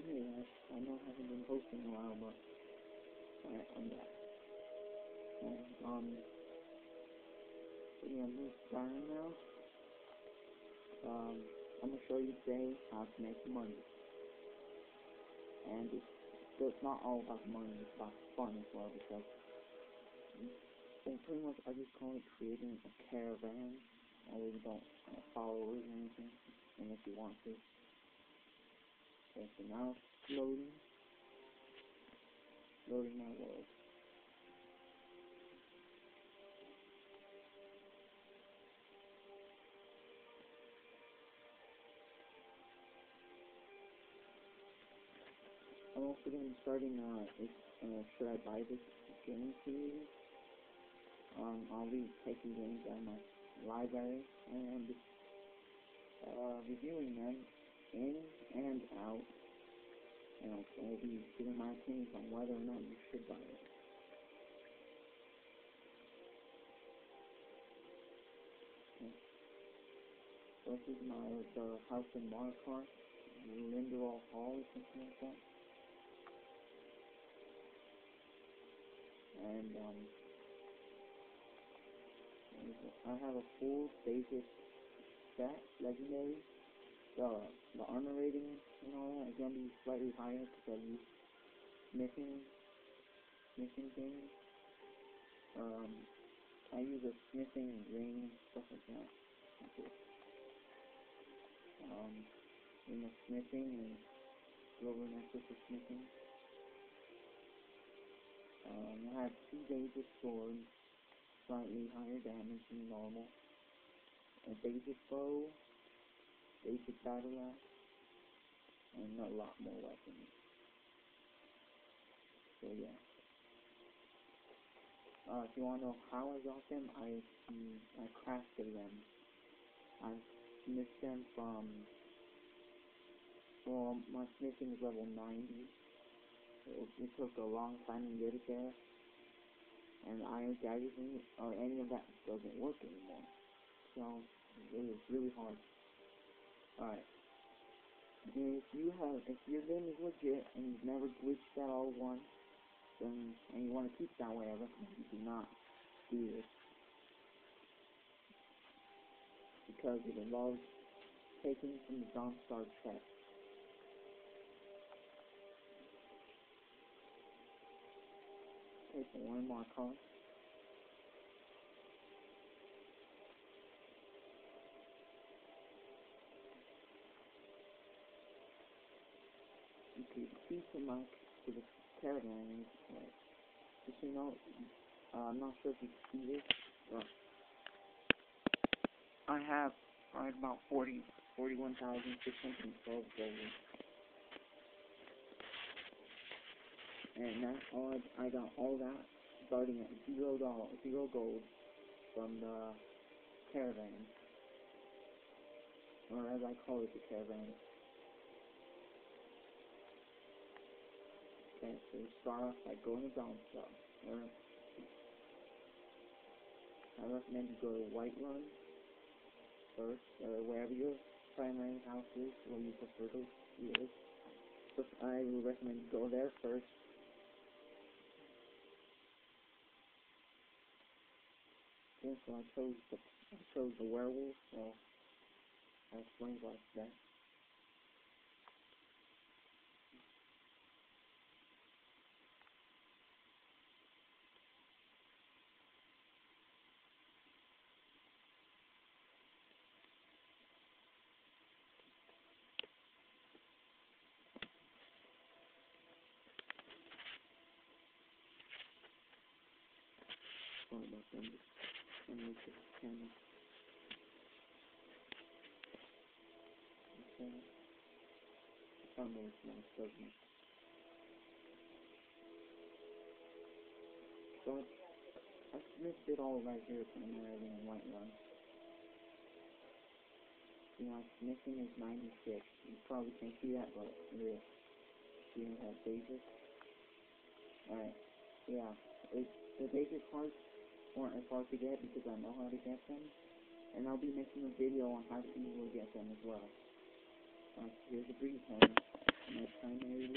Hey, I know I haven't been posting in a while, but I'm back. And, yeah, I'm in Skyrim now. I'm gonna show you today how to make money. And it's not all about money, it's about fun as well, because, well, pretty much I just call it creating a caravan, although you don't have followers or anything, unless you want to. Okay, so now it's loading my world. I'm also going to be starting, should I buy this game series? I'll be taking games out of my library and reviewing them in and out. And I'll be giving my opinions on whether or not you should buy it. Okay. So this is the house in Markarth, Linderall Hall or something like that. And I have a full basic stat, legendary. The armor rating and all that is going to be slightly higher because I use smithing things. I use a smithing ring, stuff like that. Ring of smithing and silver necklace of smithing. I have 2 basic swords, slightly higher damage than normal. A basic bow, basic battle axe, and a lot more weapons. So yeah. If you want to know how I got them, I crafted them. I smithed them from, well, my smithing is level 90. It took a long time to get it there. And iron daggers or any of that doesn't work anymore. So it was really hard. Alright. If your game is legit and you've never glitched at all once, and you want to keep that way, I recommend you do not do this. Because it involves taking from the Dawnstar chest. Okay, so one more card. Okay, the key to the caravan is, just so you know, I'm not sure if you can see this, but I have about 41,612 gold. And that's all I got all that starting at $0 gold from the caravan. Or as I call it, the caravan. Okay, so you start off by going to Dawnstar. I recommend you go to Whiterun first, or wherever your primary house is, where you prefer to live. So I would recommend you go there first. Okay, so I chose the werewolf, so that explains why it's there. Sorry about that. I'm going to the camera. Okay. I found those nice, doesn't it? So I smithed it all right here primarily in Whiterun. You know, smithing is 96. You probably can't see that, but it is. You have basic. Alright. Yeah. The basic parts weren't as hard to get because I know how to get them, and I'll be making a video on how to easily get them as well. Here's a brief one. My primary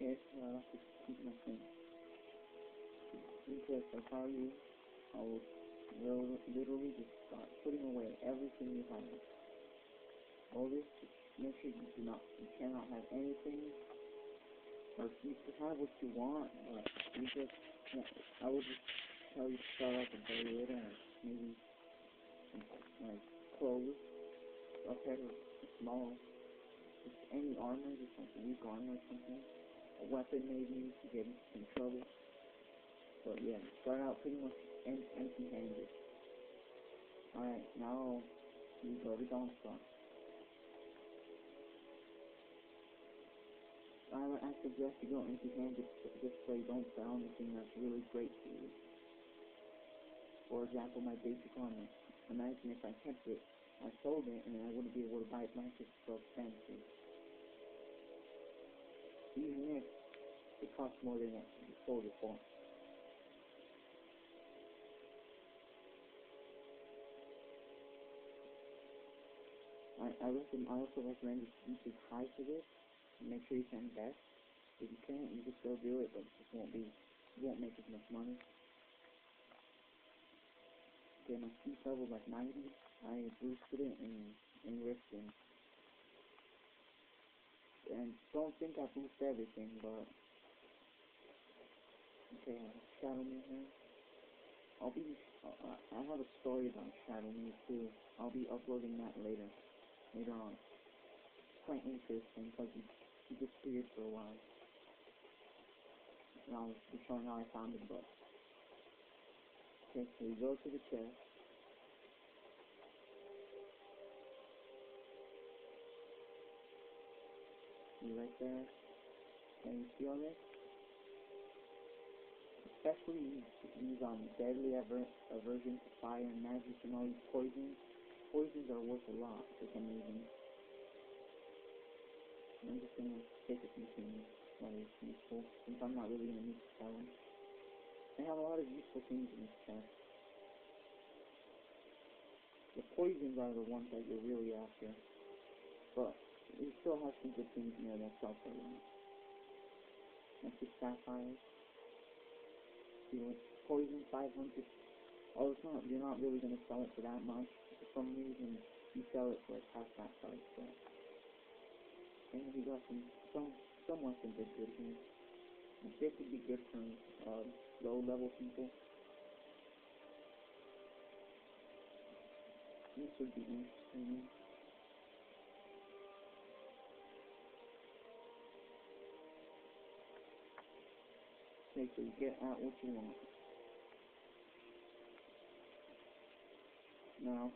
Okay, well, I'll just keep my thing. Because I tell you, I will literally just start putting away everything you have. All this, just make sure you cannot have anything, or you can have what you want, but you just, I would just tell you to start off with very little, maybe, like, clothes, a pair of small, just any armor, just like weak armor or something, a weapon maybe, to get into some trouble, but yeah, start out pretty much empty-handed. Alright, now, you go to Dawnstone. I suggest you go empty-handed just so you don't sell anything that's really great to you. For example, my basic armor. Imagine if I kept it, I sold it, and I wouldn't be able to buy it back. It's so expensive. Even if it costs more than what you sold it for. I also recommend you keep high for this. Make sure you can invest. If you can't, you can still do it, but it just you won't make as much money. Okay, my speed level like 90. I boosted it in Riften. And don't think I boost everything, but okay, Shadow Me here. I have a story about Shadow Me too. I'll be uploading that later on. It's quite interesting because he disappeared for a while. And I'll be showing how I found him, but okay, so we go to the chest. You right there. Can you see all this? Especially these deadly aversion to fire and magic and all these poisons. Poisons are worth a lot for some reason. I'm just gonna take a few things while it's useful, since I'm not really gonna need to sell them. They have a lot of useful things in this chest. The poisons are the ones that you're really after, but you still have some good things in there that sell for you. Like the sapphire. Poison 500. Oh, you're not really gonna sell it for that much. For some reason, you sell it for like half that price. So. And we got some weapons are good here. This would be good for low level people. This would be interesting. Okay, so you get out what you want. Now,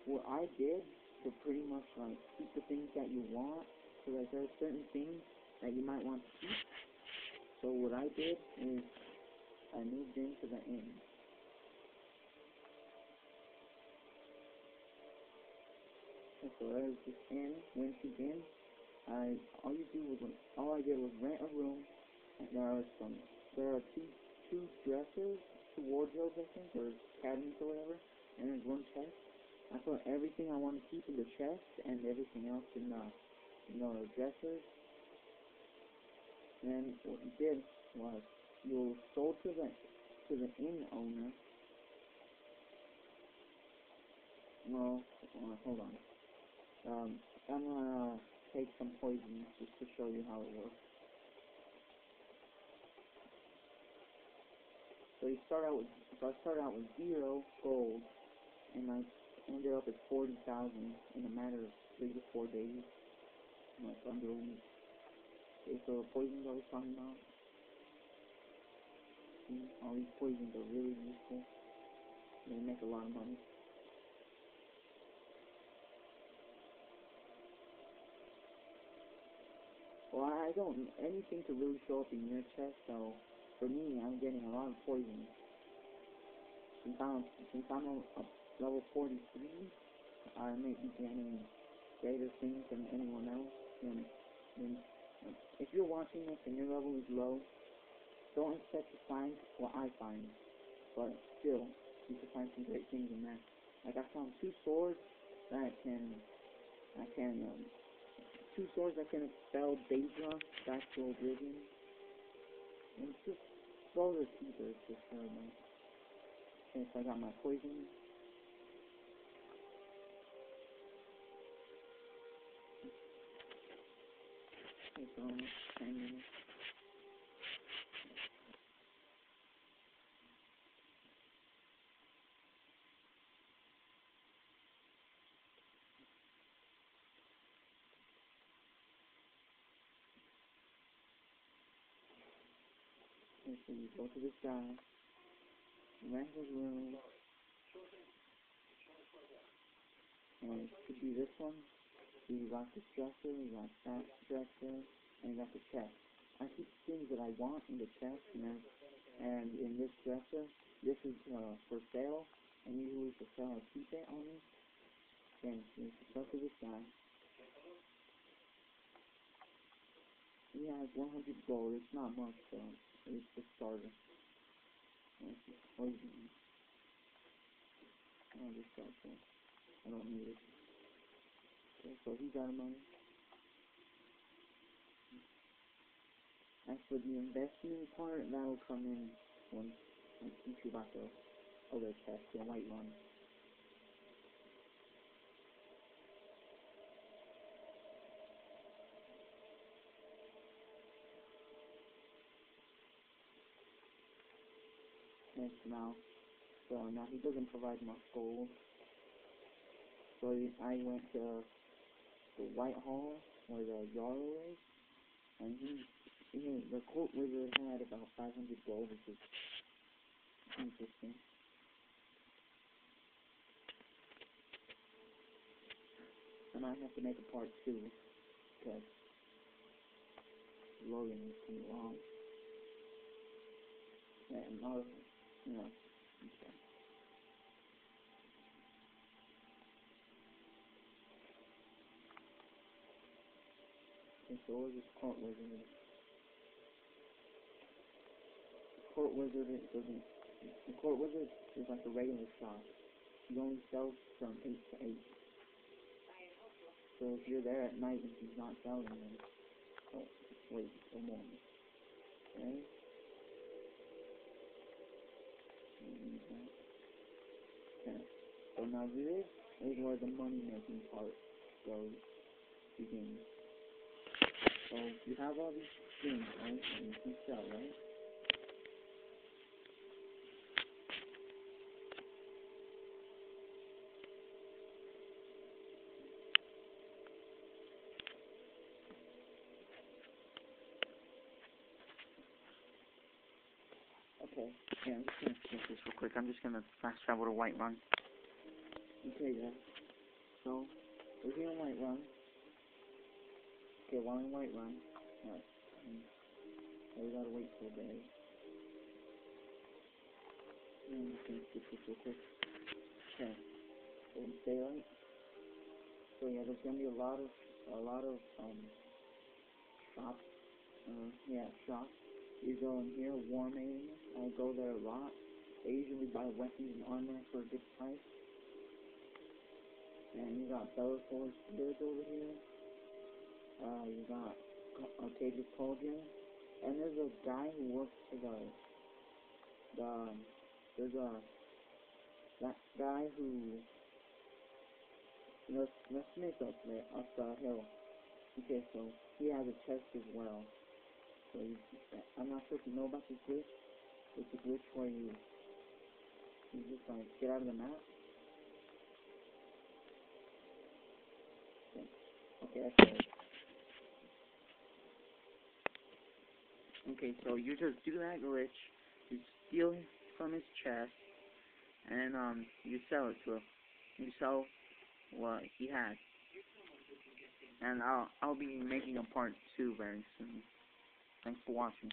what I did to pretty much like keep the things that you want, so that there are certain things that you might want to keep. So what I did is I moved into the inn. Okay, so there's this inn, Wincy Inn. All I did was rent a room. And there are two dressers, two wardrobes, I think, or cabinets or whatever, and there's one chest. I put everything I want to keep in the chest and everything else in the dressers. And then what you did was you sold to the inn owner. Well, hold on. I'm gonna take some poison just to show you how it works. So I started out with 0 gold, and I ended up at 40,000 in a matter of 3 to 4 days. Like under a week. Okay, so the poisons I was talking about. See, all these poisons are really useful. They make a lot of money. Well, I don't anything to really show up in your chest, so for me, I'm getting a lot of poison. Since I'm a level 43, I may be getting greater things than anyone else. And if you're watching this and your level is low, don't expect to find what I find. But still, you can find some great things in there. Like I found 2 swords that can 2 swords that can expel Daedra back to Oblivion. And it's just, those are cheaper, for sure, man. Okay, so I got my poison. Okay, so I'm hanging. Okay, so you go to this guy, rent his room, and it could be this one. You got this dresser, you got that dresser, and you got the chest. I keep things that I want in the chest, and in this dresser. This is for sale, and usually for sale I keep it on me. Okay, so you go to this guy. He has 100 gold. It's not much, though. It's the starter. Poison. Oh, this guy's cool. I don't need it. Okay, so he's out of money. As for the investment part, that'll come in when I teach you about the other chest, the white one. So now he doesn't provide much gold. So I went to the White Hall where the Jarl is, and the court wizard had about 500 gold, which is interesting. I might have to make a part 2 because loading is too long. And not, okay. Okay, so what is this court wizard? The court wizard is like a regular shop. He only sells from 8 to 8. So if you're there at night and he's not selling them, wait till morning. Okay? Okay. So now this is where the money making part begins. So you have all these things, right? And you can sell, right? Okay, yeah, I'm just gonna skip this real quick. I'm just gonna fast travel to Whiterun. Okay, guys. So, we're here in Whiterun. Okay, while in Whiterun, we gotta wait till day. I'm just gonna skip this real quick. Okay, so it's daylight. So yeah, there's gonna be a lot of shops. Shops. You go in here, warm areas. I go there a lot. They usually buy weapons and armor for a good price. And you got Bellator's Spears over here. You got Arcadius Cauldron. And there's a guy who works for that guy who, the smith up there, up the hill. Okay, so he has a chest as well. So I'm not sure if you know about this glitch. It's a glitch where you just like get out of the map. Okay, that's it. Okay, so you just do that glitch. You steal from his chest, and you sell it to him. You sell what he has. And I'll be making a part 2 very soon. Thanks for watching.